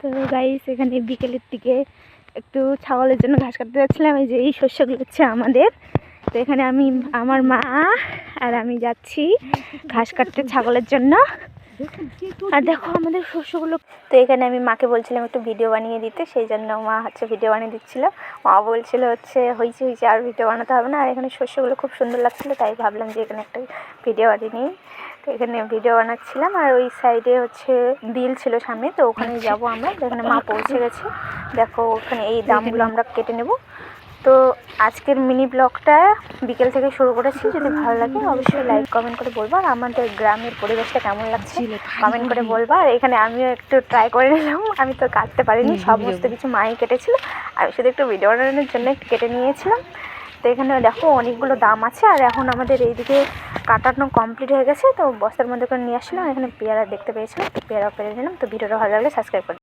তো গাইস এখানে বিকেলের দিকে একটু ছাগলের জন্য ঘাস কাটতে যাচ্ছিলাম। এই যে এই শস্যগুলো হচ্ছে আমাদের। তো এখানে আমি আমার মা আর আমি যাচ্ছি ঘাস কাটতে ছাগলের জন্য। আর দেখো আমাদের শস্যগুলো। তো এখানে আমি মাকে বলছিলাম একটু ভিডিও বানিয়ে দিতে, সেই জন্য মা হচ্ছে ভিডিও বানিয়ে দিচ্ছিল। মা বলছিল হচ্ছে হয়েছে আর ভিডিও বানাতে হবে না। আর এখানে শস্যগুলো খুব সুন্দর লাগছিলো, তাই ভাবলাম যে এখানে একটা ভিডিও বানিয়ে নিই। তো এখানে ভিডিও বানাচ্ছিলাম। আর ওই সাইডে হচ্ছে বিল ছিল সামনে, তো ওখানে যাবো আমরা। এখানে মা পৌঁছে গেছে। দেখো ওখানে এই দামগুলো আমরা কেটে নেব। তো আজকের মিনি ব্লগটা বিকেল থেকে শুরু করেছি। যদি ভালো লাগে অবশ্যই লাইক কমেন্ট করে বলবো। আর আমাদের গ্রামের পরিবেশটা কেমন লাগছে কমেন্ট করে বলবো। আর এখানে আমিও একটু ট্রাই করে নিলাম। আমি তো কাটতে পারিনি, সমস্ত কিছু মাই কেটেছিল। আমি শুধু একটু ভিডিও বানানোর জন্য একটু কেটে নিয়েছিলাম। তো এখানে দেখো অনেকগুলো দাম আছে। আর এখন আমাদের এইদিকে কাটানো কমপ্লিট হয়ে গেছে। তো বস্তার মধ্যে করে নিয়ে আসলাম। এখানে পেয়ারা দেখতে পেয়েছিলাম, তো পেয়ারা পেরে নিলাম। তো ভিডিওটা ভালো লাগলে সাবস্ক্রাইব করে